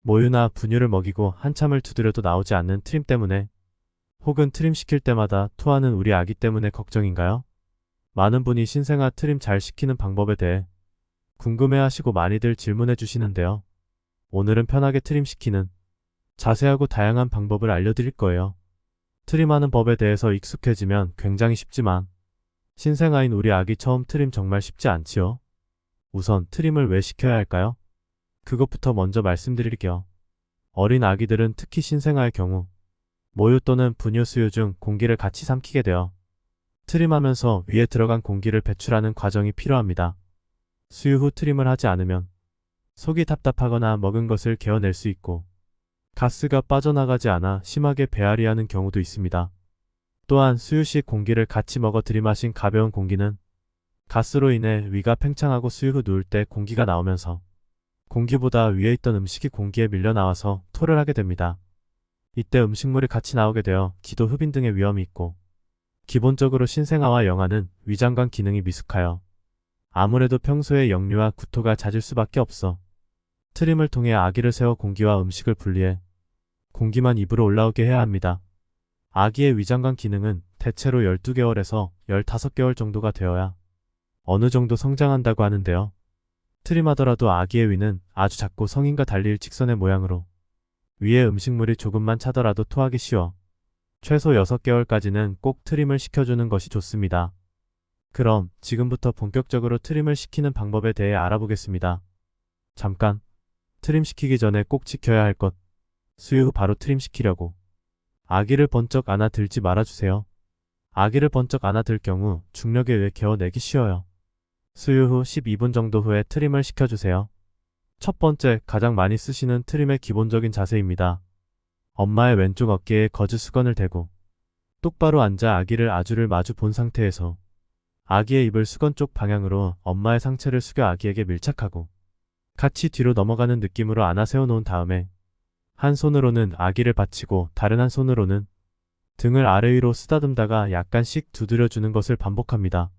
모유나 분유를 먹이고 한참을 두드려도 나오지 않는 트림 때문에, 혹은 트림 시킬 때마다 토하는 우리 아기 때문에 걱정인가요? 많은 분이 신생아 트림 잘 시키는 방법에 대해 궁금해하시고 많이들 질문해 주시는데요. 오늘은 편하게 트림 시키는 자세하고 다양한 방법을 알려드릴 거예요. 트림하는 법에 대해서 익숙해지면 굉장히 쉽지만 신생아인 우리 아기 처음 트림 정말 쉽지 않지요. 우선 트림을 왜 시켜야 할까요? 그것부터 먼저 말씀드릴게요. 어린 아기들은 특히 신생아의 경우 모유 또는 분유 수유 중 공기를 같이 삼키게 되어 트림하면서 위에 들어간 공기를 배출하는 과정이 필요합니다. 수유 후 트림을 하지 않으면 속이 답답하거나 먹은 것을 개어낼 수 있고 가스가 빠져나가지 않아 심하게 배앓이하는 경우도 있습니다. 또한 수유 시 공기를 같이 먹어 들이마신 가벼운 공기는 가스로 인해 위가 팽창하고 수유 후 누울 때 공기가 나오면서 공기보다 위에 있던 음식이 공기에 밀려 나와서 토를 하게 됩니다. 이때 음식물이 같이 나오게 되어 기도 흡인 등의 위험이 있고, 기본적으로 신생아와 영아는 위장관 기능이 미숙하여 아무래도 평소에 역류와 구토가 잦을 수밖에 없어 트림을 통해 아기를 세워 공기와 음식을 분리해 공기만 입으로 올라오게 해야 합니다. 아기의 위장관 기능은 대체로 12개월에서 15개월 정도가 되어야 어느 정도 성장한다고 하는데요. 트림하더라도 아기의 위는 아주 작고 성인과 달리 일직선의 모양으로 위에 음식물이 조금만 차더라도 토하기 쉬워 최소 6개월까지는 꼭 트림을 시켜주는 것이 좋습니다. 그럼 지금부터 본격적으로 트림을 시키는 방법에 대해 알아보겠습니다. 잠깐, 트림 시키기 전에 꼭 지켜야 할 것. 수유 후 바로 트림 시키려고 아기를 번쩍 안아들지 말아주세요. 아기를 번쩍 안아들 경우 중력에 의해 개어내기 쉬워요. 수유 후 12분 정도 후에 트림을 시켜주세요. 첫 번째, 가장 많이 쓰시는 트림의 기본적인 자세입니다. 엄마의 왼쪽 어깨에 거즈 수건을 대고 똑바로 앉아 아기를 아주를 마주 본 상태에서 아기의 입을 수건 쪽 방향으로 엄마의 상체를 숙여 아기에게 밀착하고 같이 뒤로 넘어가는 느낌으로 안아 세워놓은 다음에 한 손으로는 아기를 받치고 다른 한 손으로는 등을 아래 위로 쓰다듬다가 약간씩 두드려주는 것을 반복합니다.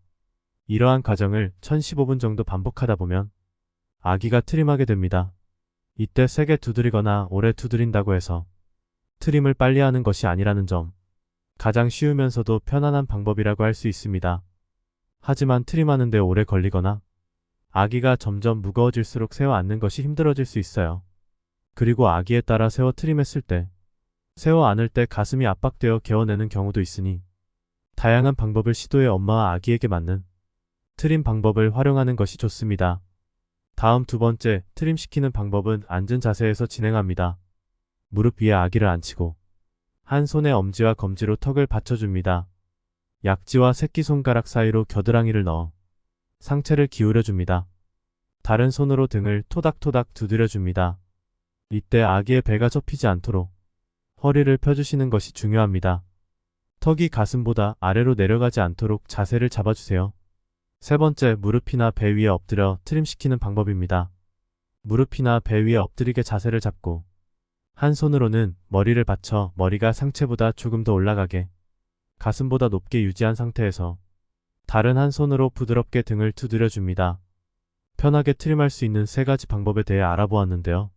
이러한 과정을 1015분 정도 반복하다 보면 아기가 트림하게 됩니다. 이때 세게 두드리거나 오래 두드린다고 해서 트림을 빨리 하는 것이 아니라는 점, 가장 쉬우면서도 편안한 방법이라고 할 수 있습니다. 하지만 트림하는데 오래 걸리거나 아기가 점점 무거워질수록 세워 앉는 것이 힘들어질 수 있어요. 그리고 아기에 따라 세워 트림했을 때, 세워 안을 때 가슴이 압박되어 개어내는 경우도 있으니 다양한 방법을 시도해 엄마와 아기에게 맞는 트림 방법을 활용하는 것이 좋습니다. 다음 두 번째, 트림 시키는 방법은 앉은 자세에서 진행합니다. 무릎 위에 아기를 앉히고 한 손에 엄지와 검지로 턱을 받쳐줍니다. 약지와 새끼손가락 사이로 겨드랑이를 넣어 상체를 기울여줍니다. 다른 손으로 등을 토닥토닥 두드려줍니다. 이때 아기의 배가 접히지 않도록 허리를 펴주시는 것이 중요합니다. 턱이 가슴보다 아래로 내려가지 않도록 자세를 잡아주세요. 세 번째, 무릎이나 배 위에 엎드려 트림시키는 방법입니다. 무릎이나 배 위에 엎드리게 자세를 잡고 한 손으로는 머리를 받쳐 머리가 상체보다 조금 더 올라가게 가슴보다 높게 유지한 상태에서 다른 한 손으로 부드럽게 등을 두드려줍니다. 편하게 트림할 수 있는 세 가지 방법에 대해 알아보았는데요.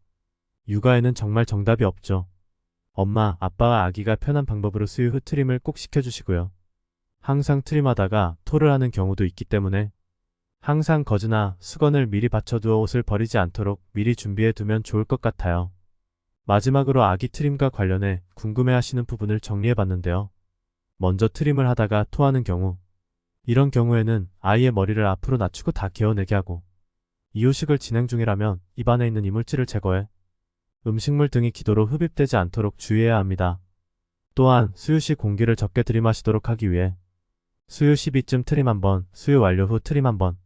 육아에는 정말 정답이 없죠. 엄마, 아빠와 아기가 편한 방법으로 수유 후 트림을 꼭 시켜주시고요. 항상 트림하다가 토를 하는 경우도 있기 때문에 항상 거즈나 수건을 미리 받쳐두어 옷을 버리지 않도록 미리 준비해 두면 좋을 것 같아요. 마지막으로 아기 트림과 관련해 궁금해하시는 부분을 정리해봤는데요. 먼저 트림을 하다가 토하는 경우, 이런 경우에는 아이의 머리를 앞으로 낮추고 다 개어내게 하고 이유식을 진행 중이라면 입안에 있는 이물질을 제거해 음식물 등이 기도로 흡입되지 않도록 주의해야 합니다. 또한 수유 시 공기를 적게 들이마시도록 하기 위해 수유 12쯤 트림 한번, 수유 완료 후 트림 한번,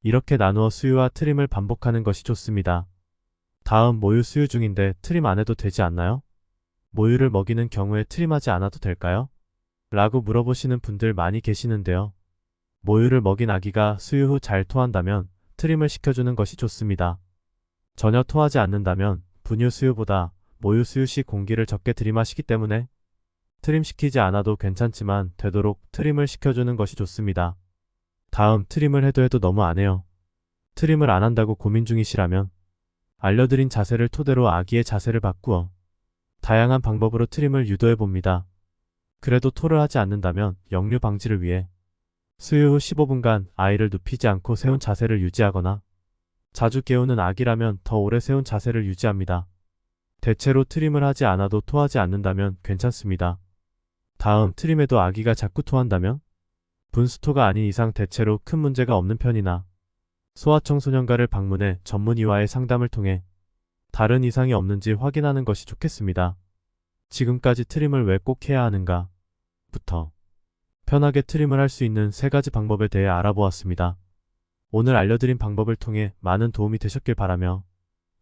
이렇게 나누어 수유와 트림을 반복하는 것이 좋습니다. 다음, 모유 수유 중인데 트림 안 해도 되지 않나요? 모유를 먹이는 경우에 트림하지 않아도 될까요? 라고 물어보시는 분들 많이 계시는데요. 모유를 먹인 아기가 수유 후 잘 토한다면 트림을 시켜주는 것이 좋습니다. 전혀 토하지 않는다면 분유 수유보다 모유 수유 시 공기를 적게 들이마시기 때문에 트림 시키지 않아도 괜찮지만 되도록 트림을 시켜주는 것이 좋습니다. 다음, 트림을 해도 너무 안 해요. 트림을 안 한다고 고민 중이시라면 알려드린 자세를 토대로 아기의 자세를 바꾸어 다양한 방법으로 트림을 유도해 봅니다. 그래도 토를 하지 않는다면 역류 방지를 위해 수유 후 15분간 아이를 눕히지 않고 세운 자세를 유지하거나 자주 깨우는 아기라면 더 오래 세운 자세를 유지합니다. 대체로 트림을 하지 않아도 토하지 않는다면 괜찮습니다. 다음, 트림에도 아기가 자꾸 토한다면? 분수토가 아닌 이상 대체로 큰 문제가 없는 편이나 소아청소년과를 방문해 전문의와의 상담을 통해 다른 이상이 없는지 확인하는 것이 좋겠습니다. 지금까지 트림을 왜 꼭 해야 하는가? 부터 편하게 트림을 할 수 있는 3가지 방법에 대해 알아보았습니다. 오늘 알려드린 방법을 통해 많은 도움이 되셨길 바라며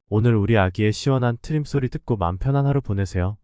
오늘 우리 아기의 시원한 트림 소리 듣고 마음 편한 하루 보내세요.